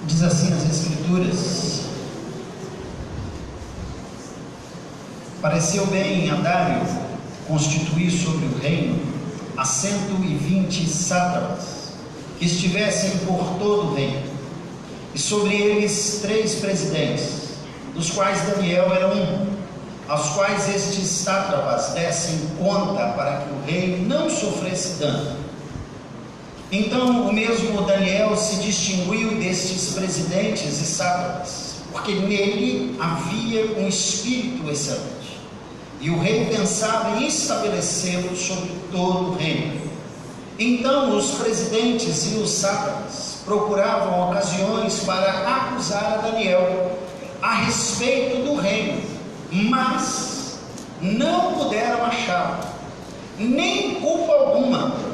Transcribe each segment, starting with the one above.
Diz assim as Escrituras: pareceu bem a Dário constituir sobre o reino a 120 sátrapas, que estivessem por todo o reino, e sobre eles 3 presidentes, dos quais Daniel era um, aos quais estes sátrapas dessem conta para que o rei não sofresse dano. Então o mesmo Daniel se distinguiu destes presidentes e sátrapas, porque nele havia um espírito excelente, e o rei pensava em estabelecê-lo sobre todo o reino. Então os presidentes e os sátrapas procuravam ocasiões para acusar a Daniel a respeito do reino, mas não puderam achá-lo, nem culpa alguma,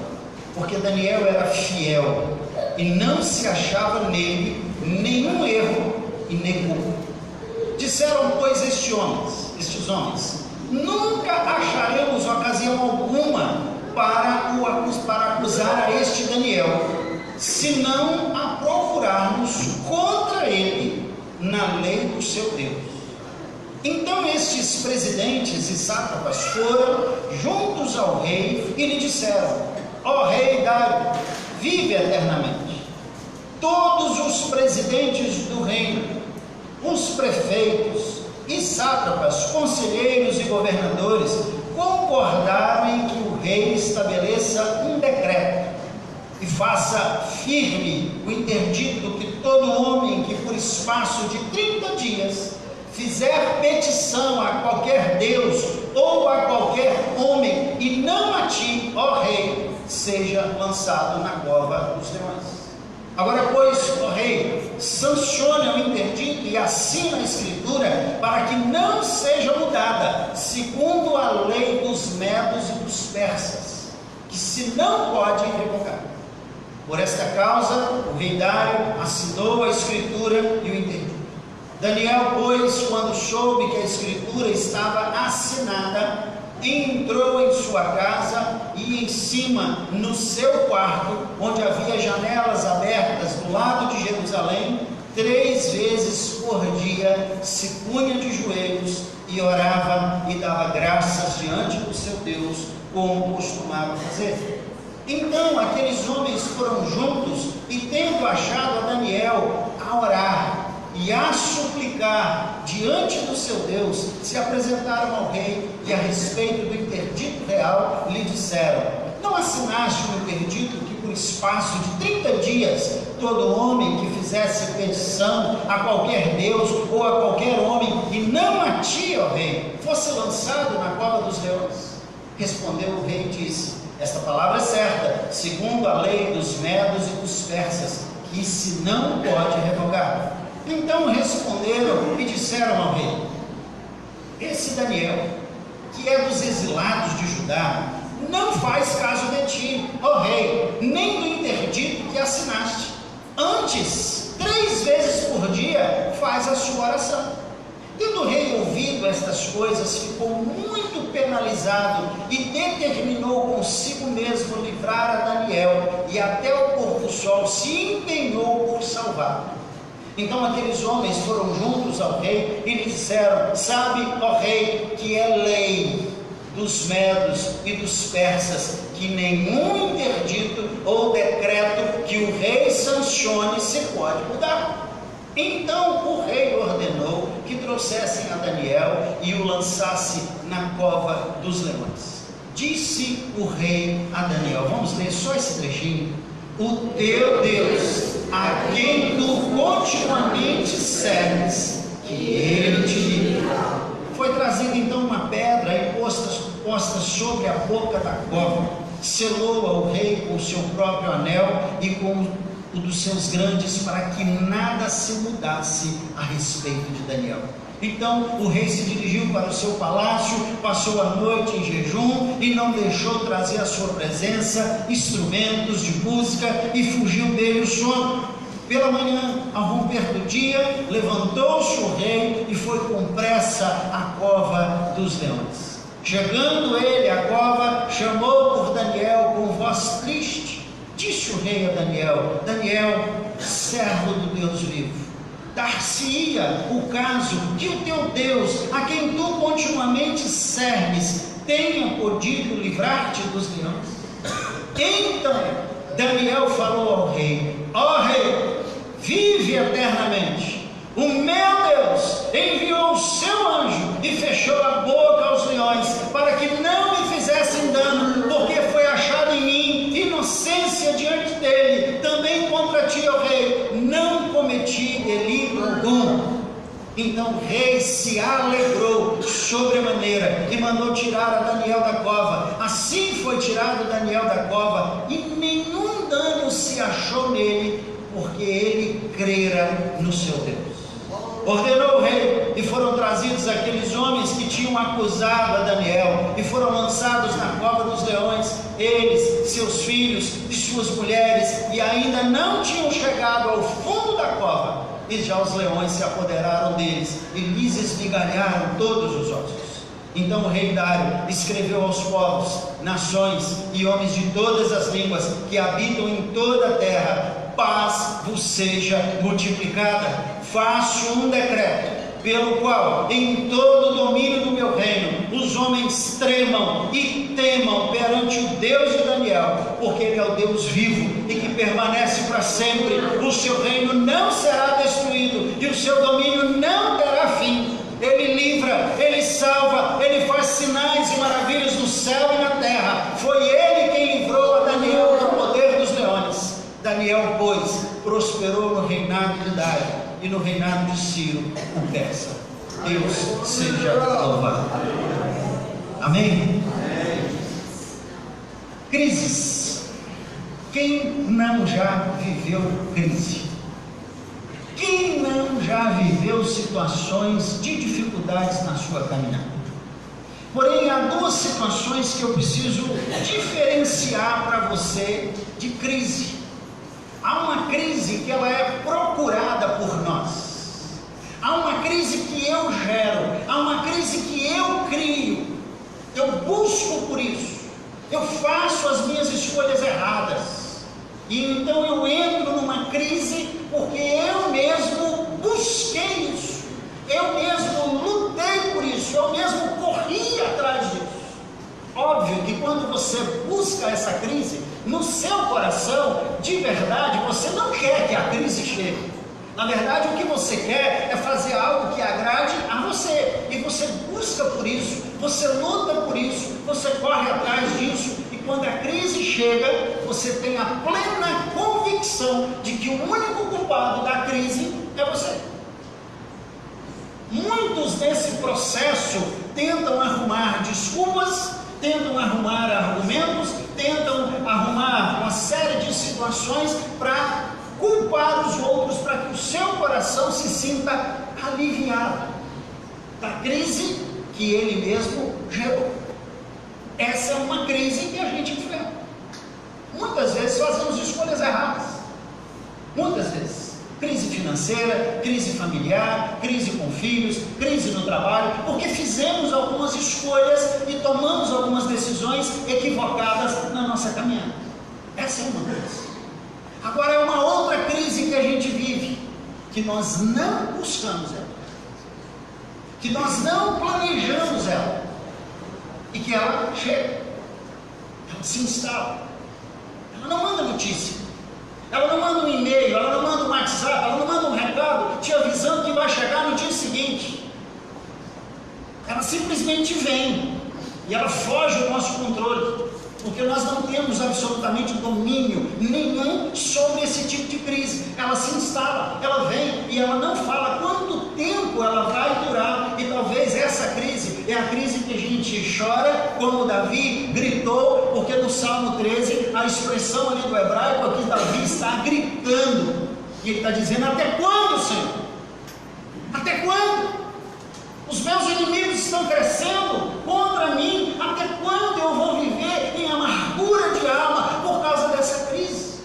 porque Daniel era fiel e não se achava nele nenhum erro e nem culpa. Disseram, pois, estes homens, nunca acharemos ocasião alguma para acusar a este Daniel, senão a procurarmos contra ele na lei do seu Deus. Então estes presidentes e sátrapas foram juntos ao rei e lhe disseram: ó rei Dário, vive eternamente. Todos os presidentes do reino, os prefeitos e sátrapas, conselheiros e governadores concordaram em que o rei estabeleça um decreto e faça firme o interdito que todo homem que por espaço de 30 dias fizer petição a qualquer Deus ou a qualquer homem, e não a ti, ó rei, seja lançado na cova dos leões. Agora, pois, ó rei, sancione o interdito e assina a escritura para que não seja mudada, segundo a lei dos medos e dos persas, que se não pode revogar. Por esta causa, o rei Dário assinou a escritura e o interdito. Daniel, pois, quando soube que a escritura estava assinada, entrou em sua casa e em cima, no seu quarto, onde havia janelas abertas do lado de Jerusalém, 3 vezes por dia se punha de joelhos e orava e dava graças diante do seu Deus, como costumava fazer. Então aqueles homens foram juntos e, tendo achado a Daniel, a orar e a suplicar diante do seu Deus, se apresentaram ao rei e, a respeito do interdito real, lhe disseram: não assinaste o interdito que por espaço de 30 dias todo homem que fizesse petição a qualquer Deus ou a qualquer homem, e não a ti, ó rei, fosse lançado na cova dos leões? Respondeu o rei e disse: esta palavra é certa, segundo a lei dos medos e dos persas, que se não pode revogar. Então responderam e disseram ao rei: esse Daniel, que é dos exilados de Judá, não faz caso de ti, ó rei, nem do interdito que assinaste. Antes, 3 vezes por dia faz a sua oração. Tendo o rei ouvido estas coisas, ficou muito penalizado e determinou consigo mesmo livrar a Daniel, e até o pôr do sol se empenhou por salvá-lo. Então aqueles homens foram juntos ao rei e lhe disseram: sabe, ó rei, que é lei dos medos e dos persas que nenhum interdito ou decreto que o rei sancione se pode mudar. Então o rei ordenou que trouxessem a Daniel e o lançasse na cova dos leões. Disse o rei a Daniel, vamos ler só esse trechinho: o teu Deus, a quem tu continuamente serves, que ele te livre. Foi trazida então uma pedra e posta sobre a boca da cova, selou ao rei com o seu próprio anel e com o dos seus grandes, para que nada se mudasse a respeito de Daniel. Então o rei se dirigiu para o seu palácio, passou a noite em jejum e não deixou trazer à sua presença instrumentos de música, e fugiu dele o sono. Pela manhã, ao romper do dia, levantou-se o rei e foi com pressa à cova dos leões. Chegando ele à cova, chamou por Daniel com voz triste. Disse o rei a Daniel: Daniel, servo do Deus vivo. Dar-se-ia o caso que o teu Deus, a quem tu continuamente serves, tenha podido livrar-te dos leões? Então Daniel falou ao rei: ó rei, vive eternamente. O meu Deus enviou o seu anjo e fechou a boca aos leões, para que não me fizessem dano, porque foi achado em mim inocência diante dele. Também contra ti, ó rei, não cometi delito algum. Então o rei se alegrou sobremaneira e mandou tirar a Daniel da cova. Assim foi tirado Daniel da cova, e nenhum dano se achou nele, porque ele crera no seu Deus. Ordenou o rei, e foram trazidos aqueles homens que tinham acusado a Daniel, e foram lançados na cova dos leões, eles, seus filhos e suas mulheres, e ainda não tinham chegado ao fundo da cova, e já os leões se apoderaram deles, e lhes esmigalharam todos os ossos. Então o rei Dário escreveu aos povos, nações e homens de todas as línguas que habitam em toda a terra: paz vos seja multiplicada. Faço um decreto, pelo qual em todo o domínio do meu reino os homens tremam e temam perante o Deus de Daniel, porque ele é o Deus vivo e que permanece para sempre. O seu reino não será destruído e o seu domínio não terá fim. Ele livra, ele salva, ele faz sinais e maravilhas no céu e na terra. Foi ele quem livrou a Daniel do poder dos leões. Daniel, pois, prosperou no reinado de Dário e no reinado de Ciro, o persa. Deus seja louvado. Amém? Crises. Quem não já viveu crise? Quem não já viveu situações de dificuldades na sua caminhada? Porém, há duas situações que eu preciso diferenciar para você de crise. Há uma crise que ela é procurada por nós. Há uma crise que eu gero. Há uma crise que eu crio. Eu busco por isso. Eu faço as minhas escolhas erradas. E então eu entro numa crise porque eu mesmo busquei isso. Eu mesmo lutei por isso. Eu mesmo corri atrás disso. Óbvio que quando você busca essa crise, no seu coração, de verdade, você não quer que a crise chegue. Na verdade, o que você quer é fazer algo que agrade a você. E você busca por isso, você luta por isso, você corre atrás disso. E quando a crise chega, você tem a plena convicção de que o único culpado da crise é você. Muitos nesse processo tentam arrumar desculpas, tentam arrumar argumentos, tentam arrumar uma série de situações para culpar os outros, para que o seu coração se sinta aliviado da crise que ele mesmo gerou. Essa é uma crise que a gente enfrenta. Muitas vezes fazemos escolhas erradas. Muitas vezes. Crise financeira, crise familiar, crise com filhos, crise no trabalho, porque fizemos algumas escolhas e tomamos algumas decisões equivocadas na nossa caminhada. Essa é uma crise. Agora é uma outra crise que a gente vive, que nós não buscamos ela, que nós não planejamos ela, e que ela chega, ela se instala, ela não manda notícia. Ela não manda um e-mail, ela não manda um WhatsApp, ela não manda um recado te avisando que vai chegar no dia seguinte. Ela simplesmente vem e ela foge do nosso controle, porque nós não temos absolutamente domínio nenhum sobre esse tipo de crise. Ela se instala, ela vem e ela não fala quanto tempo ela vai durar. E talvez essa crise é a crise que a gente chora, como Davi gritou, porque no Salmo 13, a expressão ali do hebraico, aqui Davi está gritando, e ele está dizendo: até quando, Senhor? Até quando? Os meus inimigos estão crescendo contra mim. Até quando eu vou viver em amargura de alma por causa dessa crise?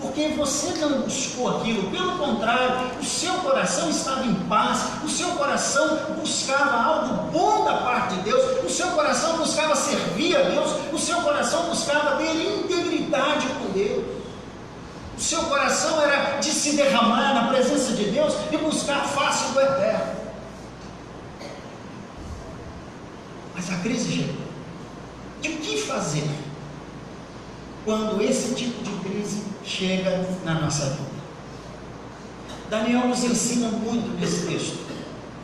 Porque você não buscou aquilo, pelo contrário, o seu coração estava em paz, o seu coração buscava algo bom da parte de Deus, o seu coração buscava servir a Deus, o seu coração buscava ter integridade com Deus. O seu coração era de se derramar na presença de Deus e buscar a face do Eterno. Mas a crise chegou. E o que fazer quando esse tipo de crise chega na nossa vida? Daniel nos ensina muito nesse texto,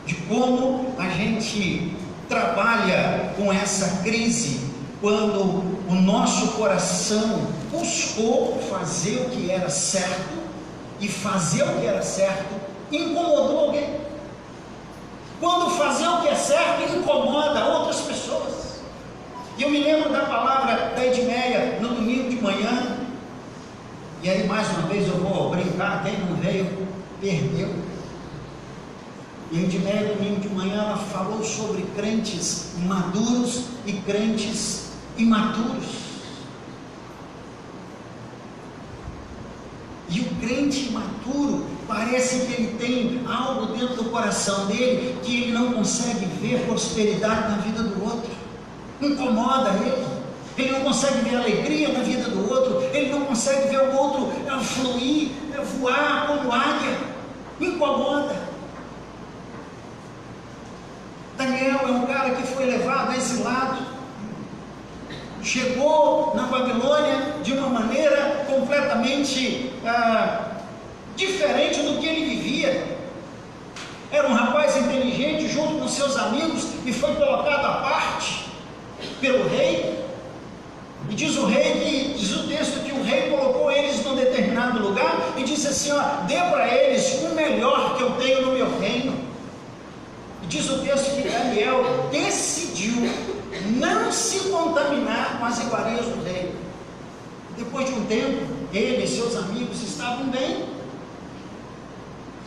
de como a gente trabalha com essa crise, quando o nosso coração buscou fazer o que era certo, e fazer o que era certo incomodou alguém. Quando fazer o que é certo incomoda outras pessoas. E eu me lembro da palavra da Edmeia no domingo de manhã, e aí mais uma vez eu vou brincar, quem não veio, perdeu. E a Edmeia no domingo de manhã, ela falou sobre crentes maduros e crentes imaturos. E o crente imaturo, parece que ele tem algo dentro do coração dele, que ele não consegue ver prosperidade na vida do outro, incomoda ele não consegue ver alegria na vida do outro, ele não consegue ver o outro fluir, voar como águia, incomoda. Daniel é um cara que foi levado a esse lado, chegou na Babilônia de uma maneira completamente diferente do que ele vivia. Era um rapaz inteligente junto com seus amigos e foi colocado à parte pelo rei. E diz o texto que o rei colocou eles num determinado lugar e disse assim: dê para eles o melhor que eu tenho no meu reino. E diz o texto que Daniel decidiu não se contaminar com as iguarias do rei. Depois de um tempo, ele e seus amigos estavam bem.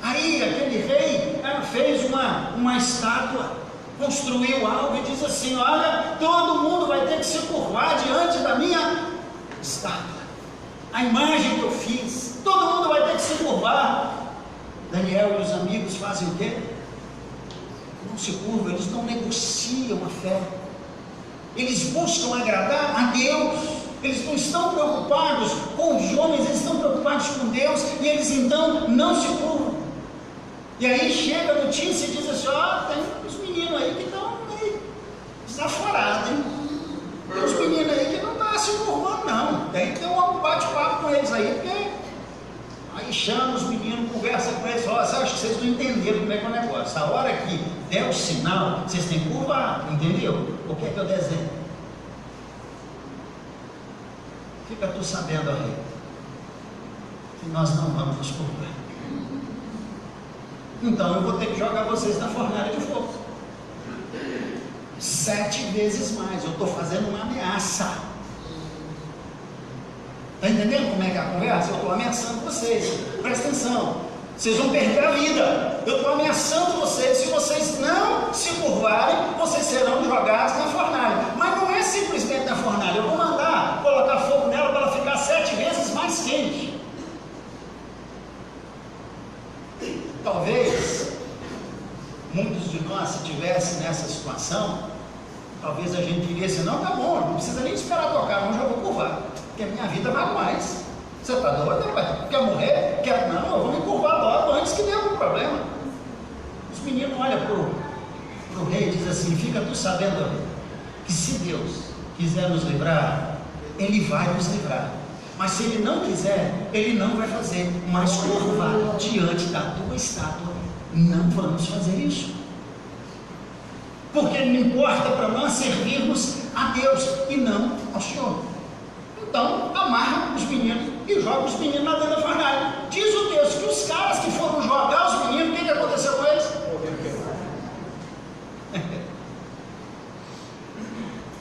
Aí aquele rei fez uma estátua, construiu algo e diz assim: olha, todo mundo vai ter que se curvar diante da minha estátua, a imagem que eu fiz, todo mundo vai ter que se curvar. Daniel e os amigos fazem o quê? Não se curvam, eles não negociam a fé, eles buscam agradar a Deus, eles não estão preocupados com os homens, eles estão preocupados com Deus, e eles então não se curvam. E aí chega a notícia e diz assim: tem uns meninos aí que estão meio desaforados, hein? Tem uns meninos aí que não estão se curvando não, tem que ter um bate-papo com eles aí, porque aí chama os meninos, conversa com eles, você acha que vocês não entenderam como é que é o negócio, a hora que der o sinal, vocês têm que curvar, entendeu? O que é que eu desenho? Fica tu sabendo, rei, que nós não vamos nos curvar. Então eu vou ter que jogar vocês na fornalha de fogo, 7 vezes mais. Eu estou fazendo uma ameaça. Está entendendo como é que é a conversa? Eu estou ameaçando vocês, presta atenção, vocês vão perder a vida. Eu estou ameaçando vocês, se vocês não se curvarem, vocês serão jogados na fornalha. Mas não é simplesmente na fornalha, eu vou mandar colocar fogo nela para ela ficar 7 vezes mais quente. Talvez muitos de nós, se tivessem nessa situação, talvez a gente diria assim: não, tá bom, não precisa nem esperar tocar, não, já vou curvar, porque a minha vida vale mais. Você está doido, rapaz? Quer morrer? Quer? Não, eu vou me curvar logo antes que dê algum problema. Os meninos olham para o rei e dizem assim: fica tu sabendo, rei, que se Deus quiser nos livrar, Ele vai nos livrar. Mas se Ele não quiser, Ele não vai fazer. Mas curvar diante da tua estátua, não vamos fazer isso. Porque não importa para nós servirmos a Deus e não ao Senhor. Então, amarra os meninos e joga os meninos lá dentro da fornalha. Diz o texto que os caras que foram jogar os meninos, o que aconteceu com eles?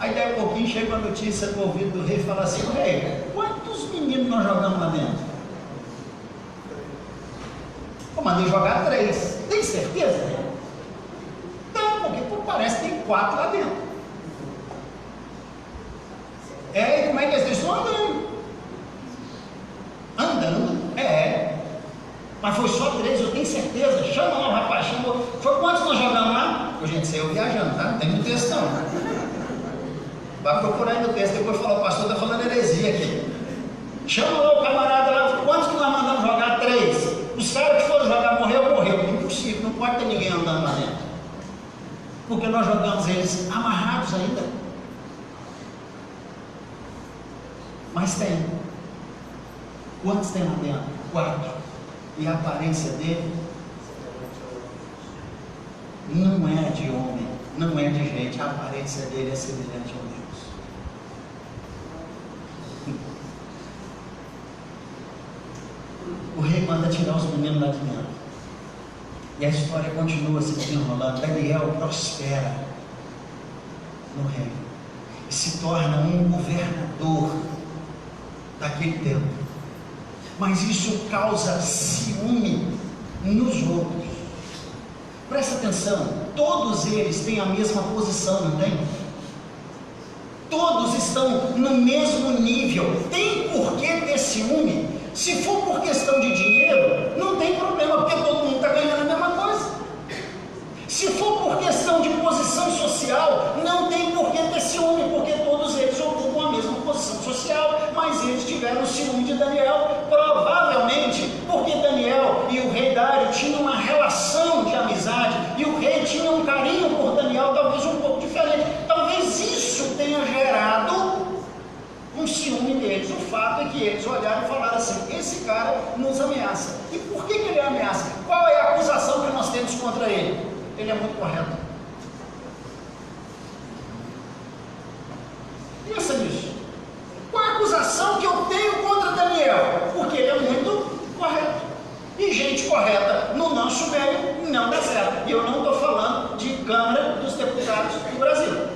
Aí daí a pouquinho chega uma notícia no ouvido do rei e fala assim: rei, quantos meninos nós jogamos lá dentro? Eu mandei jogar 3. Tem certeza? Não, porque parece que tem 4 lá dentro. E como é que eles estão andando? Andando, mas foi só 3, eu tenho certeza. Chama lá o rapaz, chamou. Foi quantos nós jogamos lá? Gente, saiu viajando, tá? Não tem no texto não. Vai procurar aí no texto, depois falar: o pastor está falando heresia aqui. Chama lá o camarada lá, quantos que ter ninguém andando lá dentro, porque nós jogamos eles amarrados ainda. Mas tem. Quantos tem lá dentro? 4. E a aparência dele não é de homem, não é de gente, a aparência dele é semelhante a Deus. O rei manda tirar os meninos lá de dentro. E a história continua se desenrolando. Daniel prospera no reino e se torna um governador daquele tempo. Mas isso causa ciúme nos outros. Presta atenção, todos eles têm a mesma posição, não tem? Todos estão no mesmo nível. Tem por que ter ciúme? Se for por questão de dinheiro, não tem problema, porque todo mundo está ganhando a mesma coisa. Se for por questão de posição social, não tem por que ter ciúme, porque todos eles ocupam a mesma posição social, mas eles tiveram ciúme de Daniel, provavelmente porque Daniel e o rei Dário tinham uma relação de amizade, e o rei tinha um carinho por Daniel, talvez um pouco diferente. Talvez isso tenha gerado um ciúme deles. O fato é que eles olharam e falaram assim: esse cara nos ameaça. E por que ele ameaça? Qual é a acusação que nós temos contra ele? Ele é muito correto. Pensa nisso. Qual a acusação que eu tenho contra Daniel? Porque ele é muito correto. E gente correta no nosso meio não dá certo. E eu não estou falando de Câmara dos Deputados do Brasil.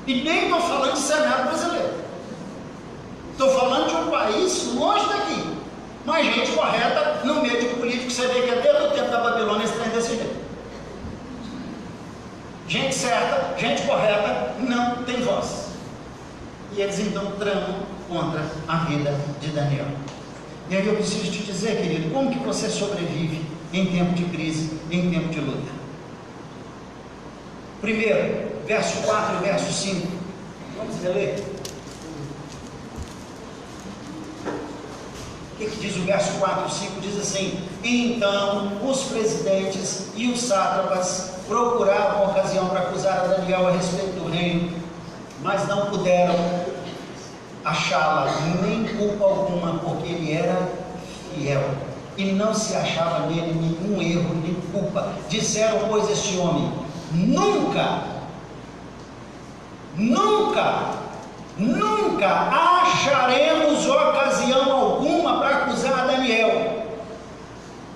E nem estou falando de Senado brasileiro. Estou falando de um país longe daqui. Mas gente correta no meio de político, você vê que é desde o tempo da Babilônia esse trem desse jeito. Gente certa, gente correta, não tem voz. E eles então tramam contra a vida de Daniel. E aí eu preciso te dizer, querido, como que você sobrevive em tempo de crise, em tempo de luta? Primeiro, verso 4 e verso 5. Vamos ler. O que diz o verso 4 e 5? Diz assim: então os presidentes e os sátrapas procuraram ocasião para acusar a Daniel a respeito do reino, mas não puderam achá-la nem culpa alguma, porque ele era fiel e não se achava nele nenhum erro nem culpa. Disseram, pois, este homem: nunca acharemos ocasião alguma para acusar a Daniel,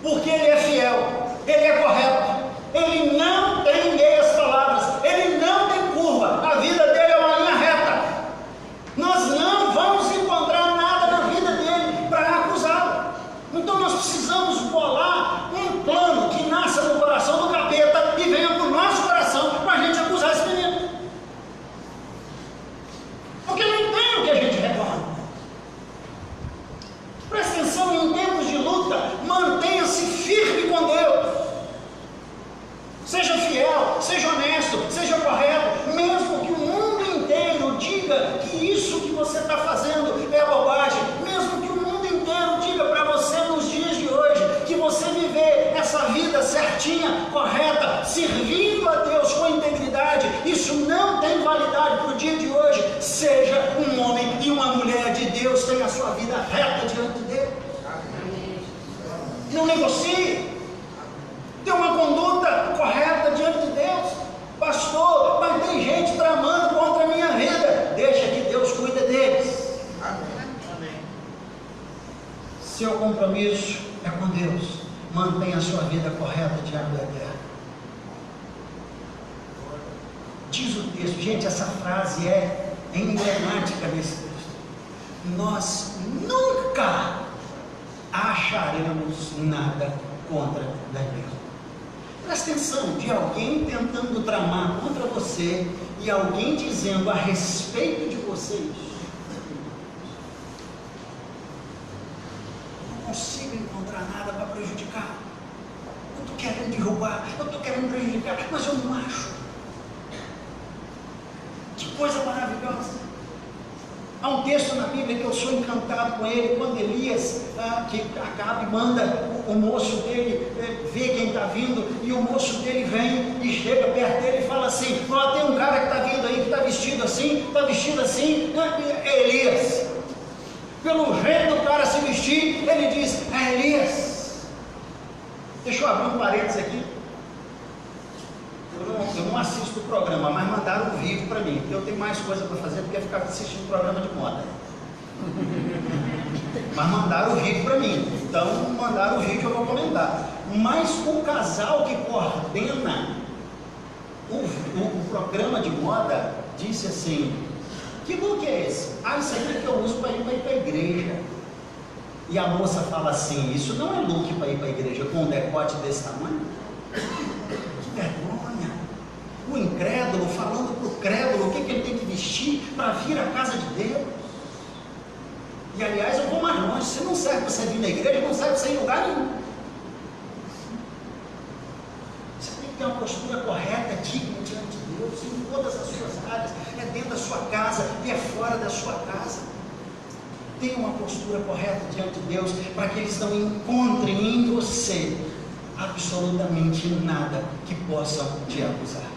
porque ele é fiel, ele é correto, ele não tem meias palavras, ele não tem curva, a vida dele é uma linha reta. Nós não vamos encontrar nada na vida dele para acusá-lo. Então nós precisamos bolar um plano que nasça no coração do capeta e venha para o nosso coração para a gente acusar esse menino. Porque não tem o que a gente reclama. Presta atenção, em tempos de luta, mantenha-se firme com Deus. Seja fiel, seja honesto, seja correto, mesmo que o mundo inteiro diga que isso que você está fazendo é bobagem, mesmo que o mundo inteiro diga para você nos dias de hoje que você viver essa vida certinha, correta, servindo a Deus com integridade, isso não tem validade para o dia de hoje. Seja um homem e uma mulher de Deus, tenha a sua vida reta diante dele. Não negocie. Tem uma conduta correta diante de Deus. Pastor, mas tem gente tramando contra a minha vida. Deixa que Deus cuida deles. Amém. Seu compromisso é com Deus. Mantenha a sua vida correta diante da terra. Diz o texto, gente, essa frase é emblemática nesse texto. Nós nunca acharemos nada contra Daniel. Presta atenção, de alguém tentando tramar contra você e alguém dizendo a respeito de vocês: não consigo encontrar nada para prejudicar, eu estou querendo derrubar, eu estou querendo prejudicar, mas eu não acho. Que coisa maravilhosa. Há um texto na Bíblia que eu sou encantado com ele, quando Elias, que Acabe manda o moço dele ver quem está vindo, e o moço dele vem e chega perto dele e fala assim: ó, tem um cara que está vindo aí, que está vestido assim, é Elias. Pelo jeito do cara se vestir, ele diz: é Elias. Deixa eu abrir um parênteses aqui. Eu não assisto o programa, mas mandaram um vídeo para mim. Eu tenho mais coisa para fazer do que ficar assistindo programa de moda. Mas mandaram o vídeo para mim. Então, mandaram o vídeo, eu vou comentar. Mas o casal que coordena o programa de moda disse assim: que look é esse? Isso aqui é que eu uso para ir para a igreja. E a moça fala assim: isso não é look para ir para a igreja com um decote desse tamanho? Que vergonha! O incrédulo falando para o crédulo o que ele tem que vestir para vir à casa de Deus. E aliás, eu vou mais longe: se não serve para você vir na igreja, não serve para você ir em lugar nenhum. Você tem que ter uma postura correta, digna diante de Deus, em todas as suas áreas, é dentro da sua casa e é fora da sua casa. Tenha uma postura correta diante de Deus, para que eles não encontrem em você absolutamente nada que possam te acusar.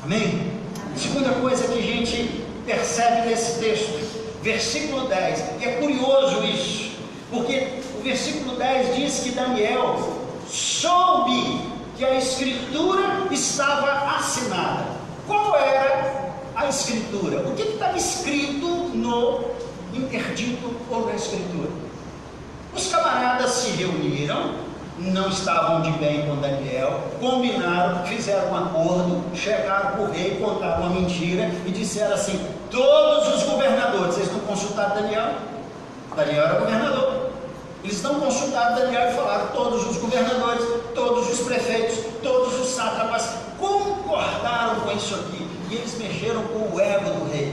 Amém? Segunda coisa que a gente percebe nesse texto, versículo 10, e é curioso isso, porque o versículo 10 diz que Daniel soube que a escritura estava assinada. Qual era a escritura? O que estava escrito no interdito ou na escritura? Os camaradas se reuniram, não estavam de bem com Daniel, combinaram, fizeram um acordo, chegaram para o rei, contaram uma mentira e disseram assim: todos os governadores, vocês não consultaram Daniel? Daniel era governador. Eles não consultaram Daniel e falaram: todos os governadores, todos os prefeitos, todos os sátrapas concordaram com isso aqui. E eles mexeram com o ego do rei.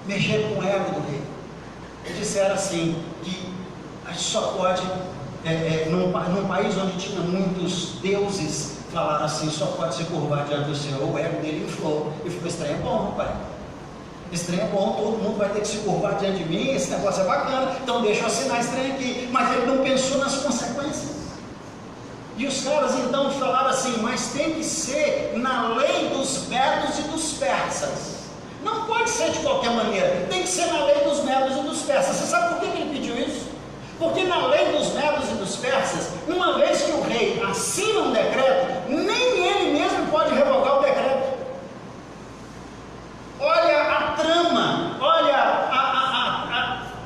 Mexeram com o ego do rei. E disseram assim: que a gente só pode, num país onde tinha muitos deuses, falaram assim: só pode se curvar diante do Senhor. O ego dele inflou e ficou: esse trem é bom, rapaz. Esse trem é bom, todo mundo vai ter que se curvar diante de mim, esse negócio é bacana, então deixa eu assinar esse trem aqui. Mas ele não pensou nas consequências. E os caras então falaram assim: mas tem que ser na lei dos medos e dos persas. Não pode ser de qualquer maneira, tem que ser na lei dos medos e dos persas. Você sabe por que ele pediu isso? Porque na lei dos medos e dos persas, uma vez que o rei assina um decreto, nem ele mesmo pode revogar o decreto. Olha a trama, olha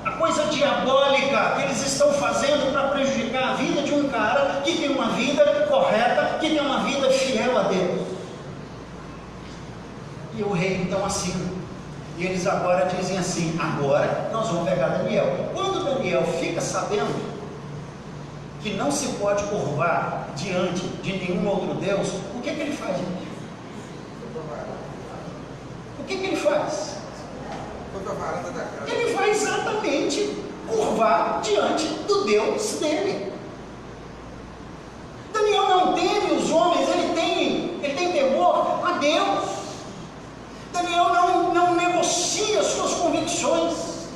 a coisa diabólica que eles estão fazendo para prejudicar a vida de um cara que tem uma vida correta, que tem uma vida fiel a Deus. E o rei então assina. E eles agora dizem assim: agora nós vamos pegar Daniel. Quando Daniel fica sabendo que não se pode curvar diante de nenhum outro Deus, o que ele faz, gente? O que ele faz? Ele vai exatamente curvar diante do Deus dele. Daniel não teme os homens, ele tem temor a Deus. Daniel não negocia suas convicções.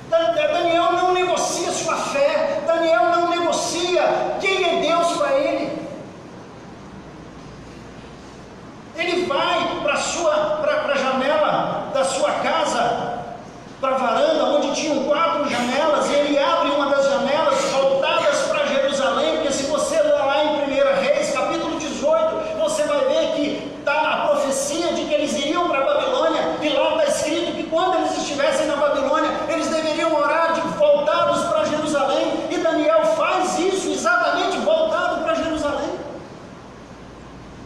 Daniel não negocia sua fé. Daniel não negocia quem é Deus para ele. Ele vai para a janela da sua casa, para a varanda, onde tinham 4 janelas, e ele abre uma das janelas voltadas para Jerusalém, porque se você ler lá em 1 Reis, capítulo 18, você vai ver que está a profecia de que eles iriam para a Babilônia, e lá está escrito que quando eles estivessem na Babilônia, eles deveriam orar voltados para Jerusalém, e Daniel faz isso exatamente voltado para Jerusalém.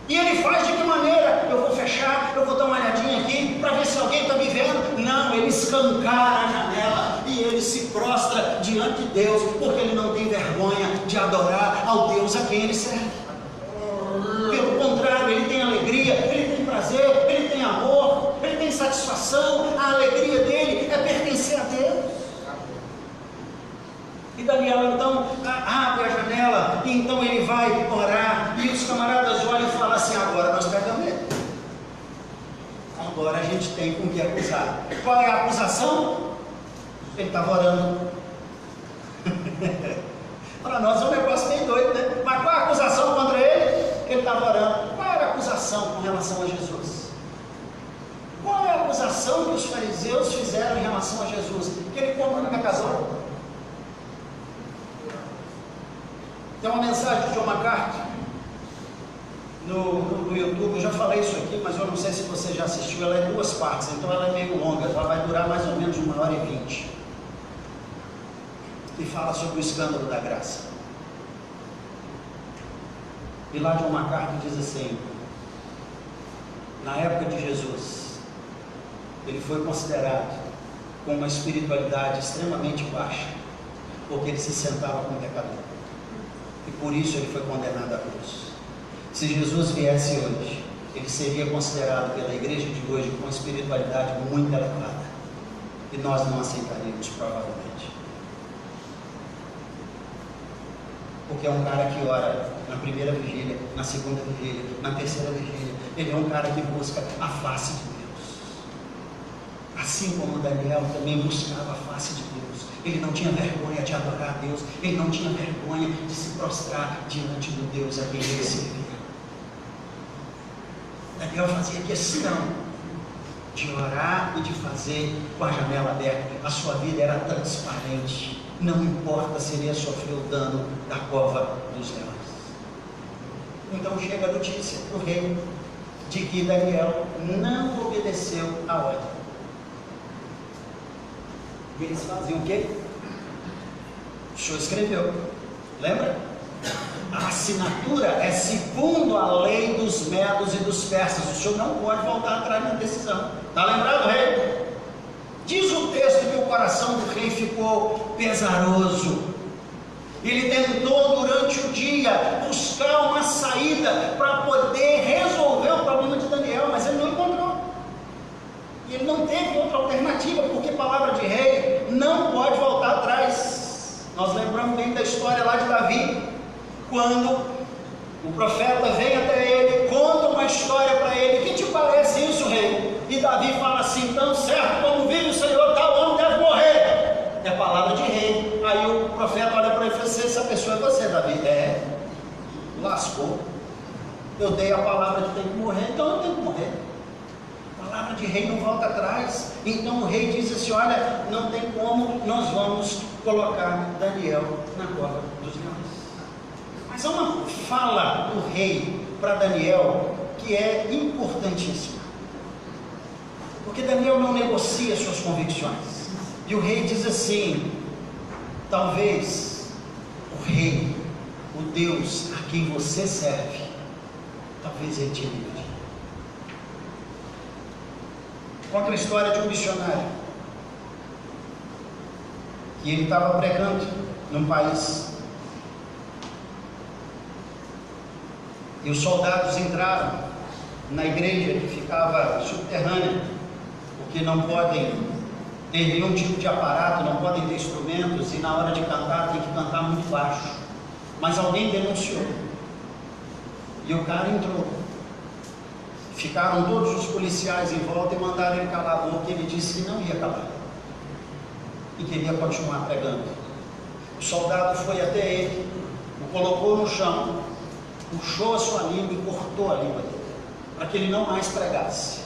E ele faz de que maneira? Eu vou fechar, eu vou dar uma olhadinha aqui para ver se alguém está me vendo. Não, ele escancara a janela e ele se prostra diante de Deus, porque ele não tem vergonha de adorar ao Deus a quem ele serve. Pelo contrário, ele tem alegria, ele tem prazer, ele tem amor, ele tem satisfação. A alegria dele é pertencer a Deus. E Daniel então abre a janela, e então ele vai orar, e os camaradas olham e falam assim: agora nós pegamos ele. agora a gente tem com o que acusar. Qual é a acusação? Ele estava orando. Para nós é um negócio meio doido, né? Mas qual é a acusação contra ele? Ele estava orando. Qual era a acusação com relação a Jesus? Qual é a acusação que os fariseus fizeram em relação a Jesus? Que ele come na casou. Tem uma mensagem de John MacArthur no YouTube. Eu já falei isso aqui, mas eu não sei se você já assistiu. Ela é em 2 partes, então ela é meio longa. Ela vai durar mais ou menos 1h20. E fala sobre o escândalo da graça. E lá John MacArthur diz assim: na época de Jesus, ele foi considerado com uma espiritualidade extremamente baixa, porque ele se sentava com o pecador, e por isso ele foi condenado à cruz. Se Jesus viesse hoje, ele seria considerado pela igreja de hoje com uma espiritualidade muito elevada, e nós não aceitaríamos, provavelmente, porque é um cara que ora na primeira vigília, na segunda vigília, na terceira vigília. Ele é um cara que busca a face de Deus, assim como Daniel também buscava a face de Deus. Ele não tinha vergonha de adorar a Deus, ele não tinha vergonha de se prostrar diante do Deus a quem ele servia. Daniel fazia questão de orar e de fazer com a janela aberta. A sua vida era transparente. Não importa se ele ia sofrer o dano da cova dos leões. Então chega a notícia para o rei de que Daniel não obedeceu a ordem. E eles faziam o quê? O senhor escreveu, lembra? A assinatura é segundo a lei dos medos e dos persas. O senhor não pode voltar atrás na decisão. Está lembrado, rei? Diz o texto que o coração do rei ficou pesaroso. Ele tentou durante o dia buscar uma saída para poder resolver o problema de Daniel, mas ele não encontrou. E ele não teve outra alternativa, porque palavra de rei não pode voltar atrás. Nós lembramos bem da história lá de Davi, quando o profeta vem até ele, conta uma história para ele. Que te parece isso, rei? E Davi fala assim: tão certo como vive o Senhor, tal homem deve morrer. É palavra de rei. Aí o profeta olha para ele e fala assim: essa pessoa é você, Davi? É, lascou. Eu dei a palavra que tem que morrer, então eu tenho que morrer. Palavra de rei não volta atrás. Então o rei diz assim: olha, não tem como, nós vamos colocar Daniel na cova dos leões. Mas há uma fala do rei para Daniel que é importantíssima, porque Daniel não negocia suas convicções. E o rei diz assim: talvez o rei, o Deus a quem você serve, talvez ele te livre. Conta a história de um missionário que ele estava pregando num país, e os soldados entraram na igreja que ficava subterrânea, porque não podem ter nenhum tipo de aparato, não podem ter instrumentos, e na hora de cantar tem que cantar muito baixo. Mas alguém denunciou, e o cara entrou. Ficaram todos os policiais em volta e mandaram ele calar a boca. Ele disse que não ia calar e queria continuar pregando. O soldado foi até ele, o colocou no chão, puxou a sua língua e cortou a língua dele, para que ele não mais pregasse.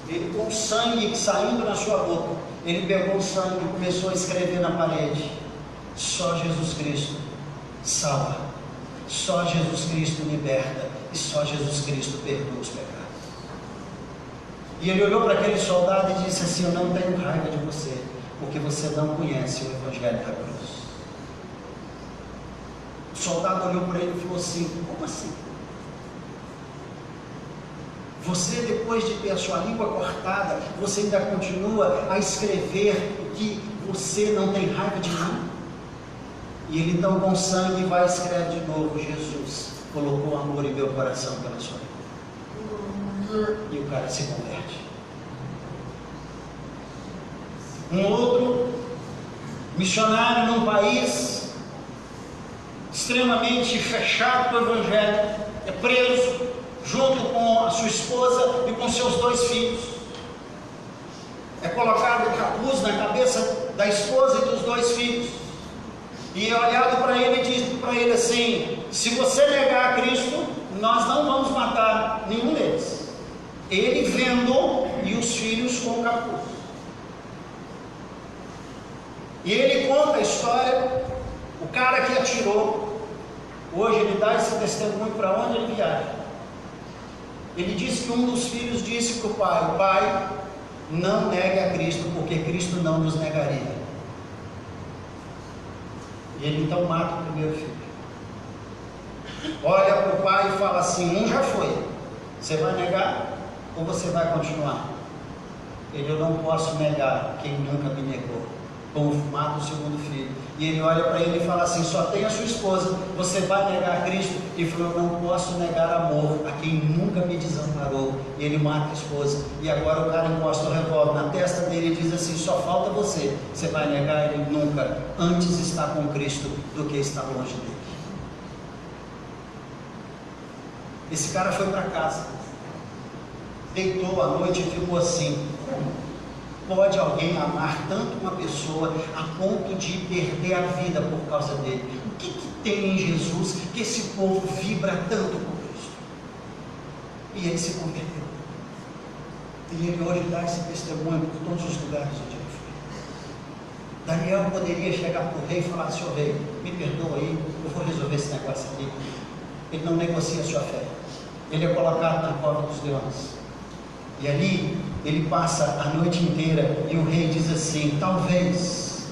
Ele, com o sangue saindo na sua boca, ele pegou o sangue e começou a escrever na parede: só Jesus Cristo salva, só Jesus Cristo liberta, e só Jesus Cristo perdoa os pecados. E ele olhou para aquele soldado e disse assim: eu não tenho raiva de você, porque você não conhece o Evangelho da cruz. O soldado olhou para ele e falou assim: como assim? Você, depois de ter a sua língua cortada, você ainda continua a escrever que você não tem raiva de mim? E ele então, com sangue, vai e escreve de novo: Jesus colocou amor em meu coração pela sua vida. E o cara se converte. Um outro missionário num país extremamente fechado para o Evangelho é preso junto com a sua esposa e com seus 2 filhos. colocado capuz na cabeça da esposa e dos 2 filhos. E é olhado para ele e diz para ele assim: se você negar a Cristo, nós não vamos matar nenhum deles. Ele vendo e os filhos com o capuz. E ele conta a história, o cara que atirou, hoje ele dá esse testemunho para onde ele viaja. Ele disse que um dos filhos disse para o pai: pai, não negue a Cristo, porque Cristo não nos negaria. E ele então mata o primeiro filho. Olha para o pai e fala assim: um já foi, você vai negar ou você vai continuar? Ele: eu não posso negar quem nunca me negou. Bom, mata o segundo filho. E ele olha para ele e fala assim: só tem a sua esposa, você vai negar a Cristo? E falou: eu não posso negar amor a quem nunca me desamparou. E ele mata a esposa. E agora o cara encosta o revólver na testa dele e diz assim: só falta você. Você vai negar ele? Nunca. Antes está com Cristo do que está longe dele. Esse cara foi para casa, deitou à noite e ficou assim: pode alguém amar tanto uma pessoa a ponto de perder a vida por causa dele? O que tem em Jesus que esse povo vibra tanto por Cristo? E ele se converteu. E ele hoje dá esse testemunho por todos os lugares onde ele foi. Daniel poderia chegar para o rei e falar: senhor rei, me perdoa aí, eu vou resolver esse negócio aqui. Ele não negocia a sua fé. Ele é colocado na cova dos leões. E ali ele passa a noite inteira e o rei diz assim: talvez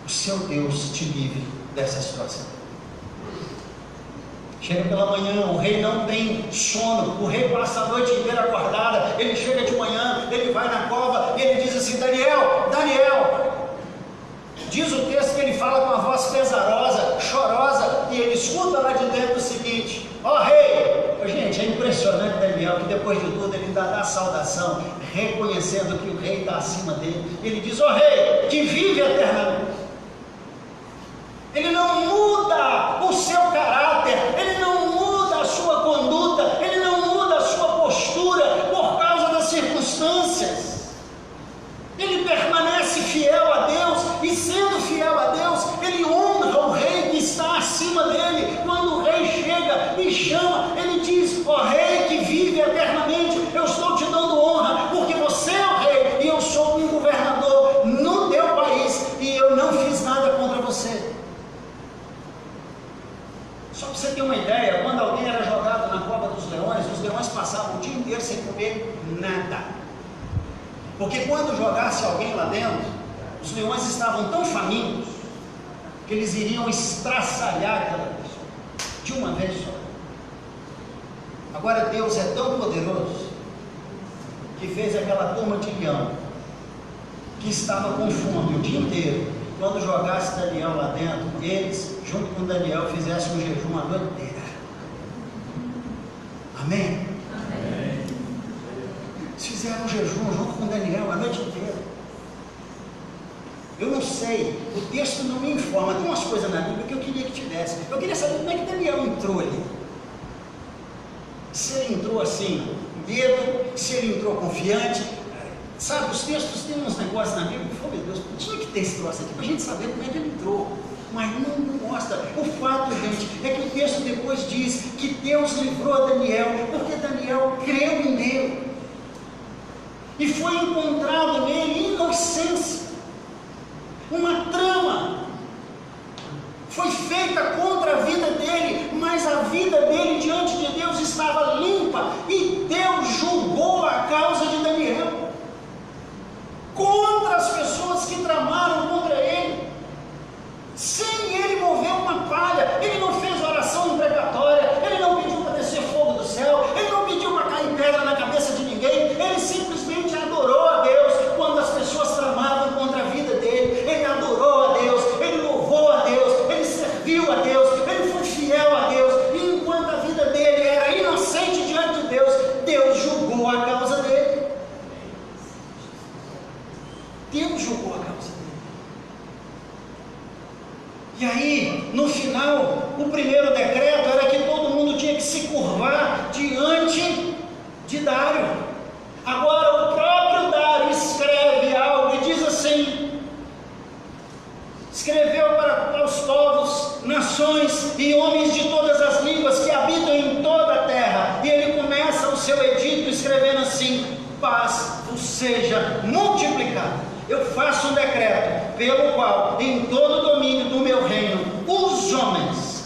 o seu Deus te livre dessa situação. Chega pela manhã, o rei não tem sono, o rei passa a noite inteira acordada, ele chega de manhã, ele vai na cova e ele diz assim: Daniel, Daniel. Diz o texto que ele fala com uma voz pesarosa, chorosa, e ele escuta lá de dentro o seguinte: ó rei. Gente, é impressionante Daniel, que depois de tudo ele ainda dá a saudação, reconhecendo que o rei está acima dele. Ele diz: ó rei, que vive eternamente. Ele não muda o seu caráter, ele não muda a sua conduta, ele não muda a sua postura por causa das circunstâncias. Ele permanece fiel a Deus, e sendo fiel a Deus, ele honra o rei que está acima dele. Quando o rei chega e chama, ele diz: ó rei que vive eternamente, eu estou te dando honra, porque você é o rei, e eu sou um governador no teu país, e eu não fiz nada contra você. Só para você ter uma ideia, quando alguém era jogado na cova dos leões, os leões passavam o dia inteiro sem comer nada. Porque quando jogasse alguém lá dentro, os leões estavam tão famintos que eles iriam estraçalhar aquela pessoa de uma vez só. Agora Deus é tão poderoso que fez aquela turma de leão que estava com fome o dia inteiro. Quando jogasse Daniel lá dentro, eles, junto com Daniel, fizessem um jejum a noite inteira. Amém? Fizeram um jejum junto com Daniel a noite inteira. Eu não sei, o texto não me informa, tem umas coisas na Bíblia que eu queria que tivesse. Eu queria saber como é que Daniel entrou ali. Se ele entrou assim, medo, se ele entrou confiante. Sabe, os textos têm uns negócios na Bíblia que, meu Deus, tinha que ter esse troço aqui para a gente saber como é que ele entrou. Mas não mostra. O fato, gente, é que o texto depois diz que Deus livrou Daniel, porque Daniel creu em Deus. E foi encontrado nele inocência. Uma trama foi feita contra a vida dele, mas a vida dele diante de Deus estava limpa, e Deus julgou a causa de Daniel contra as pessoas que tramaram contra ele, sem ele mover uma palha. Ele não fez oração imprecatória, ele não pediu para descer fogo do céu, ele não pediu para cair pedra na cabeça de ninguém, ele simplesmente adorou a Deus. Quando as pessoas tramavam contra a vida dele, ele adorou a Deus, ele louvou a Deus, ele serviu a Deus, ele foi fiel a seu edito, escrevendo assim: paz vos seja multiplicada. Eu faço um decreto pelo qual, em todo o domínio do meu reino, os homens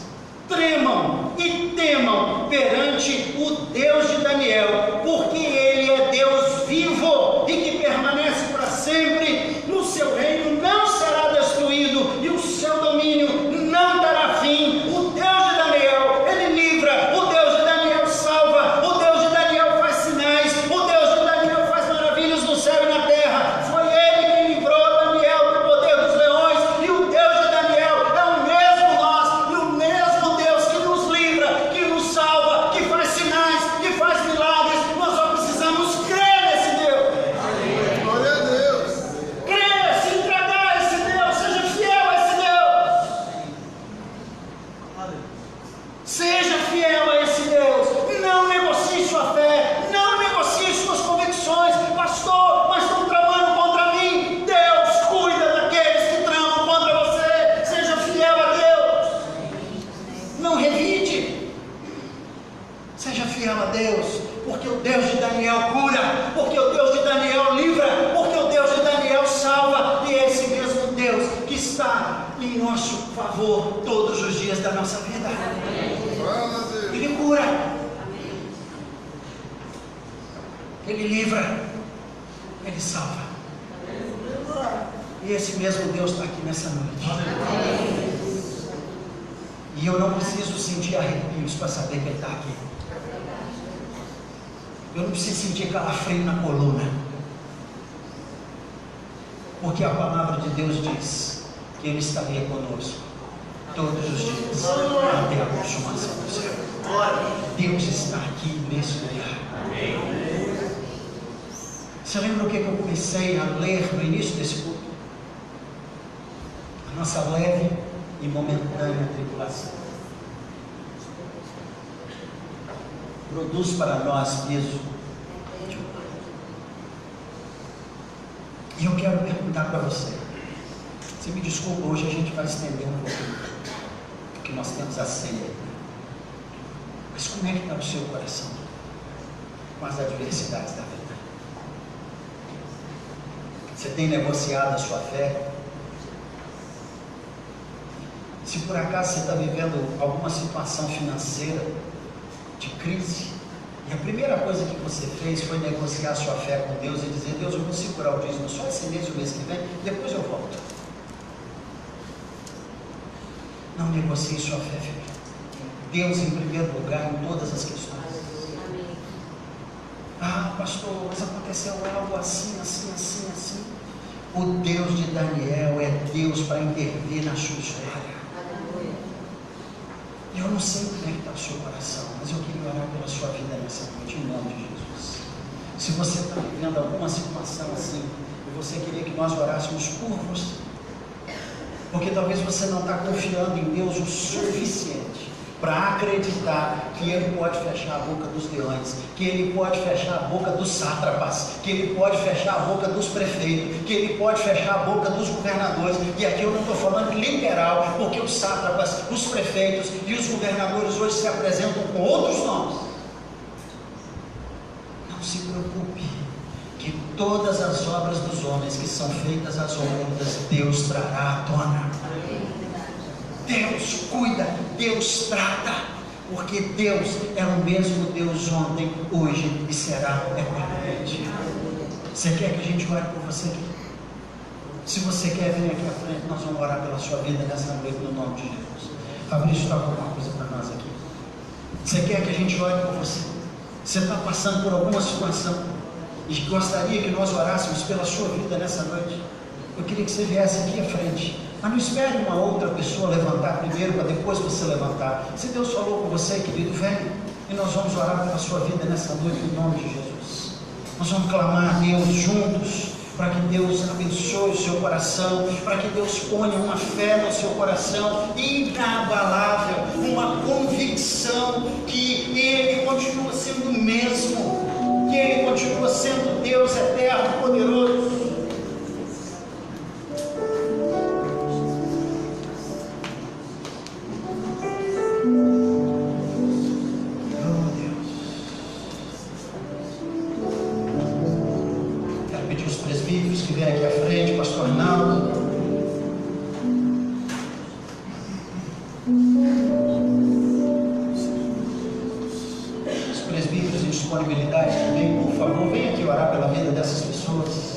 tremam e temam perante o Deus de Daniel, porque Ele é Deus vivo e que permanece para sempre. No seu reino não será destruído e o seu domínio não terá fim. O Deus de Daniel, Ele livra. O Deus de Daniel salva. O Deus de Daniel faz sinais. O Deus de Daniel faz maravilhas no céu e na terra. Foi Ele quem livrou Daniel do poder dos leões. E o Deus de Daniel é o mesmo nós, e o mesmo Deus que nos livra, que nos salva, que faz sinais, que faz milagres. Nós só precisamos crer nesse Deus. Glória a Deus. Crer, se entregar a esse Deus, seja fiel a esse Deus. Seja fiel a esse Deus. Não negocie sua fé, não negocie suas convicções. Pastor, mas estão tramando contra mim. Deus cuida daqueles que tramam contra você. Seja fiel a Deus. Não revide. Seja fiel a Deus, porque o Deus de Daniel cura, porque o Deus de Daniel livra, porque o Deus de Daniel salva, e é esse mesmo Deus que está em nosso favor todos os dias da nossa vida. Fala, Deus. Ele cura, Ele livra, Ele salva. E esse mesmo Deus está aqui nessa noite. E eu não preciso sentir arrepios para saber que Ele está aqui. Eu não preciso sentir calafrio na coluna, porque a palavra de Deus diz que Ele estaria conosco todos os dias até a consumação do céu. Deus está aqui nesse lugar. Você lembra o que eu comecei a ler no início desse culto? A nossa leve e momentânea tribulação produz para nós peso de honra. E eu quero perguntar para você. Você me desculpa, hoje a gente vai estender um pouquinho, porque nós temos a ceia. Mas como é que está o seu coração com as adversidades da vida? Você tem negociado a sua fé? Se por acaso você está vivendo alguma situação financeira de crise, e a primeira coisa que você fez foi negociar sua fé com Deus e dizer: Deus, eu vou segurar o dízimo só esse mês e o mês que vem, depois eu volto. Não negocie sua fé, filho. Deus em primeiro lugar em todas as questões. Ah, pastor, mas aconteceu algo assim. O Deus de Daniel é Deus para intervir na sua história. Eu não sei como é que está o seu coração, mas eu queria orar pela sua vida nessa noite, em nome de Jesus. Se você está vivendo alguma situação assim, e você queria que nós orássemos por você, porque talvez você não está confiando em Deus o suficiente para acreditar que Ele pode fechar a boca dos leões, que Ele pode fechar a boca dos sátrapas, que Ele pode fechar a boca dos prefeitos, que Ele pode fechar a boca dos governadores. E aqui eu não estou falando literal, porque os sátrapas, os prefeitos e os governadores hoje se apresentam com outros nomes. Não se preocupe, que todas as obras dos homens que são feitas às ocultas, Deus trará à tona. Deus cuida, Deus trata, porque Deus é o mesmo Deus ontem, hoje e será eternamente. Você quer que a gente ore por você aqui? Se você quer vir aqui à frente, nós vamos orar pela sua vida nessa noite, no nome de Jesus. Fabrício, toca alguma coisa para nós aqui. Você quer que a gente ore por você? Você está passando por alguma situação e gostaria que nós orássemos pela sua vida nessa noite? Eu queria que você viesse aqui à frente. Mas não espere uma outra pessoa levantar primeiro para depois você levantar. Se Deus falou com você, querido, vem. E nós vamos orar pela sua vida nessa noite, em nome de Jesus. Nós vamos clamar a Deus juntos, para que Deus abençoe o seu coração, para que Deus ponha uma fé no seu coração inabalável, uma convicção que Ele continua sendo o mesmo, que Ele continua sendo Deus eterno, poderoso. disponibilidade também, por favor, venha aqui orar pela vida dessas pessoas.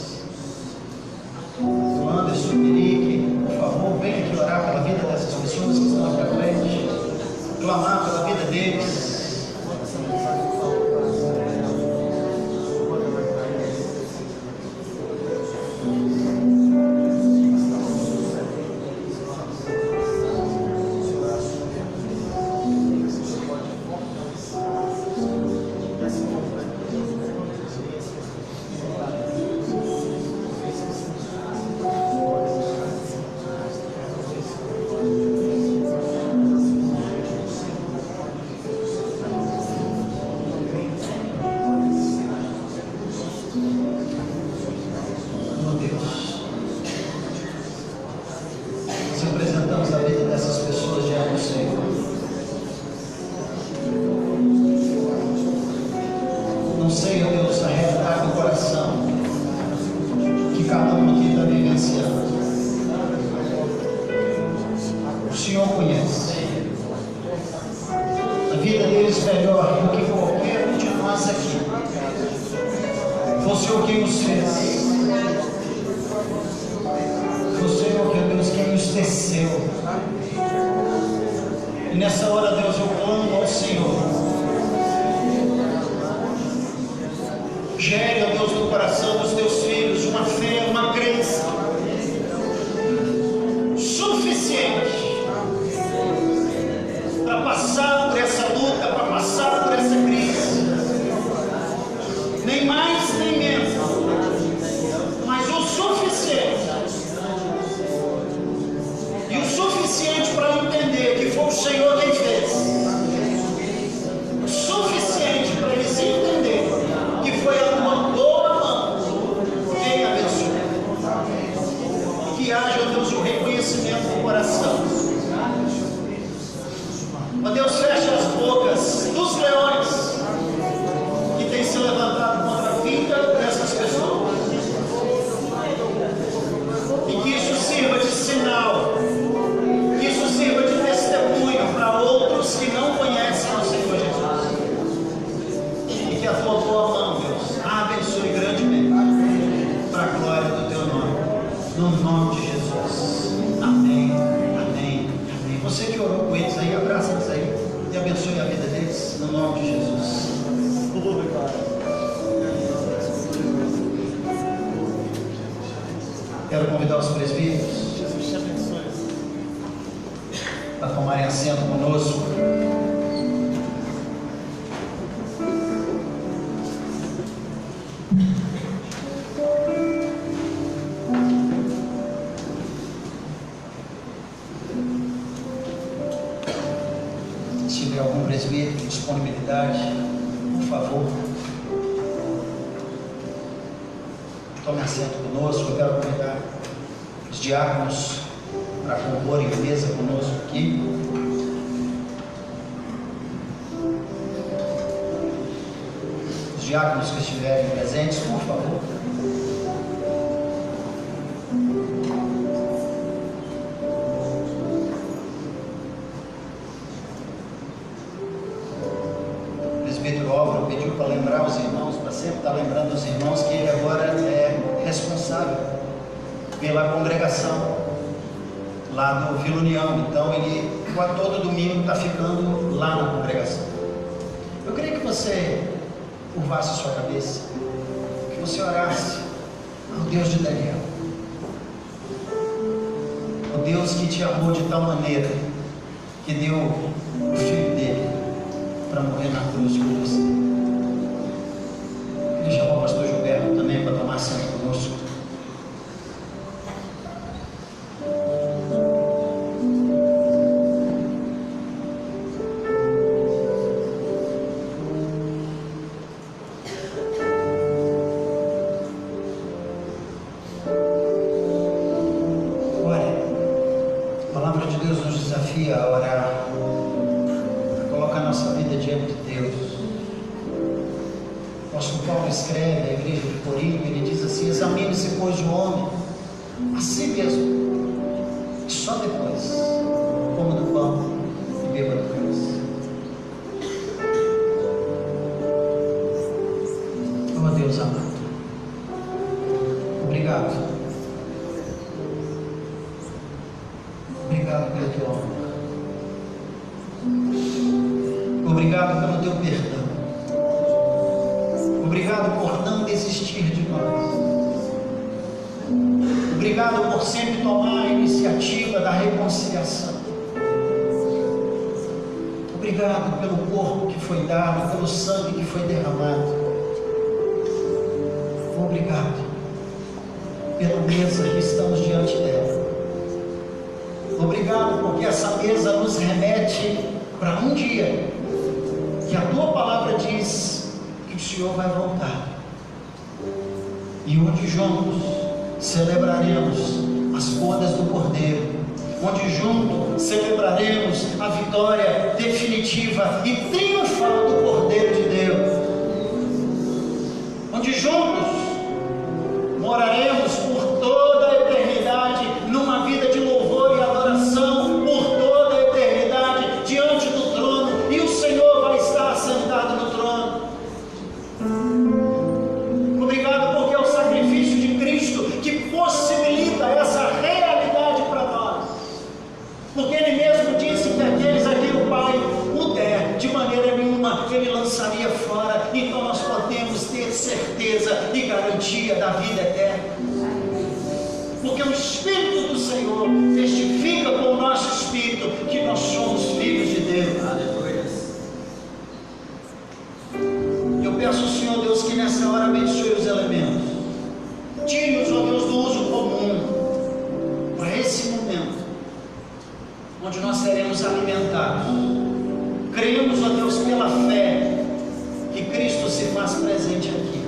O Anderson, o Mirique, por favor, venha aqui orar pela vida dessas pessoas que estão aqui à frente, clamar pela vida deles. E nessa hora, Deus, eu clamo ao Senhor. Gere, ó Deus, no coração dos teus filhos uma fé, uma crença suficiente para passar por essa luta, para passar por essa crise. Nem mais, nem menos, mas o suficiente. E o suficiente para entender que foi o Senhor quem fez. O suficiente para eles entenderem que foi a tua boa mão quem abençoou. E que haja, Deus, o reconhecimento do coração. Ó Deus, fecha as bocas dos leões que têm se levantado contra a vida dessas pessoas. E que isso sirva de sinal, que isso sirva de testemunho para outros que não conhecem o Senhor Jesus. E que a tua boa mão, Deus, abençoe grandemente para a glória do teu nome. No nome de Jesus. Amém, amém, amém. Você que orou com eles aí, abraça eles aí e abençoe a vida deles no nome de Jesus. Quero convidar os presbíteros a tomarem assento conosco. Se tiver algum presbítero de disponibilidade, por favor, tome assento conosco. Eu quero convidar os diáconos para comporem a mesa conosco aqui. Os diáconos que estiverem presentes, por favor. O presbítero Álvaro pediu para lembrar os irmãos, para sempre estar lembrando os irmãos que ele agora é responsável pela congregação lá do Vila União. Então ele todo domingo está ficando lá na congregação. Eu queria que você curvasse sua cabeça, que você orasse ao Deus de Daniel, o Deus que te amou de tal maneira que deu o filho dele para morrer na cruz por você. Queria chamar o pastor Gilberto também para tomar assento conosco. A orar, a colocar nossa vida diante de Deus. O apóstolo Paulo escreve à igreja de Corinto, ele diz assim: examine-se, pois, o homem a si mesmo, e só depois coma do pão e beba do cálice. Obrigado pelo teu perdão. Obrigado por não desistir de nós. Obrigado por sempre tomar a iniciativa da reconciliação. Obrigado pelo corpo que foi dado, pelo sangue que foi derramado. Obrigado pela mesa que estamos diante dela. Obrigado porque essa mesa nos remete para um dia que a tua palavra diz que o Senhor vai voltar, e onde juntos celebraremos as bodas do Cordeiro, onde juntos celebraremos a vitória definitiva e triunfal do Cordeiro de Deus, onde juntos moraremos por toda a eternidade numa vida de louvor e adoração, por toda a eternidade diante do trono, e o Senhor vai estar sentado no trono. Obrigado porque é o sacrifício de Cristo que possibilita essa realidade para nós, porque Ele mesmo disse que aqueles a quem o Pai o der, de maneira nenhuma Ele lançaria fora. Então nós podemos ter certeza e garantia da vida eterna, porque o Espírito do Senhor testifica com o nosso espírito que nós somos filhos de Deus. Aleluia. Eu peço ao Senhor Deus que nessa hora abençoe os elementos, tire-os, ó Deus, do uso comum, para esse momento onde nós seremos alimentados. Cremos, ó Deus, pela fé que Cristo se faz presente aqui,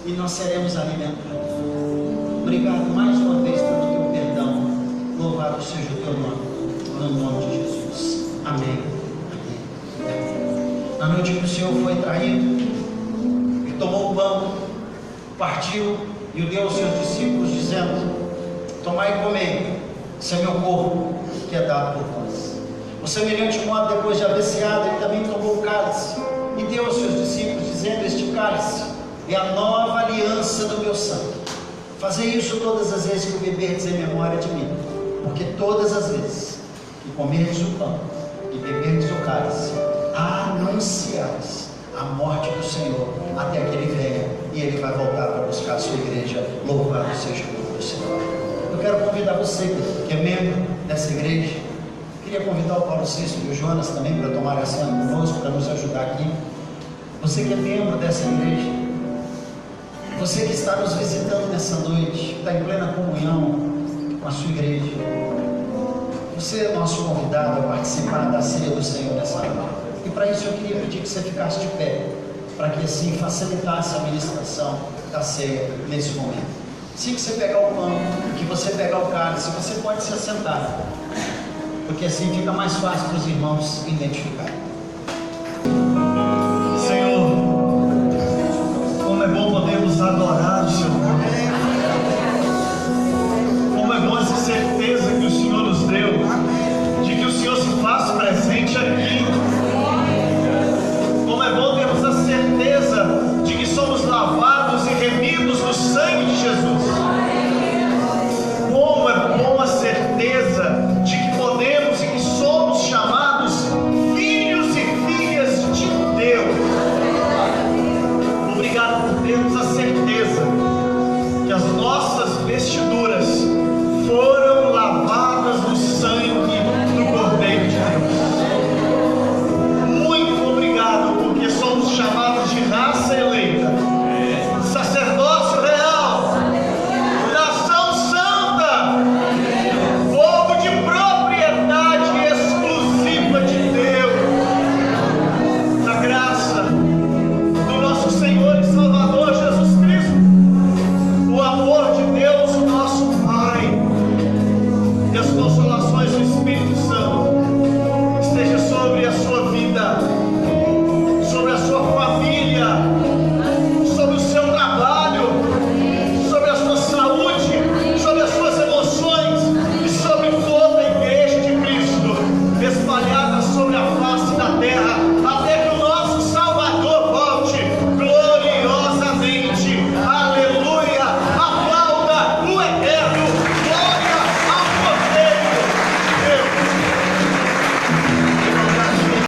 e nós seremos alimentados. Obrigado mais uma vez pelo teu perdão. Louvado seja o teu nome, no nome de Jesus. Amém. Amém. Na noite que o Senhor foi traído, Ele tomou o pão, partiu e o deu aos seus discípulos, dizendo: tomai e comei, esse é meu corpo que é dado por vós. Por semelhante modo, depois de haver ceado, Ele também tomou o cálice e deu aos seus discípulos, dizendo: este cálice é a nova aliança do meu sangue. Fazei isso todas as vezes que o beberdes em memória de mim, porque todas as vezes que comerdes o pão e beberdes o cálice, anunciais a morte do Senhor até que Ele venha, e Ele vai voltar para buscar a sua igreja. Louvado seja o nome do Senhor. Eu quero convidar você que é membro dessa igreja. Queria convidar o Paulo Cícero e o Jonas também para tomar assento conosco, para nos ajudar aqui. Você que é membro dessa igreja, você que está nos visitando nessa noite, está em plena comunhão com a sua igreja, você é nosso convidado a participar da ceia do Senhor nessa noite. E para isso eu queria pedir que você ficasse de pé, para que assim facilitasse a ministração da ceia nesse momento. Assim que você pegar o pão, que você pegar o cálice, você pode se assentar, porque assim fica mais fácil para os irmãos identificarem. Senhor, como é bom podermos adorar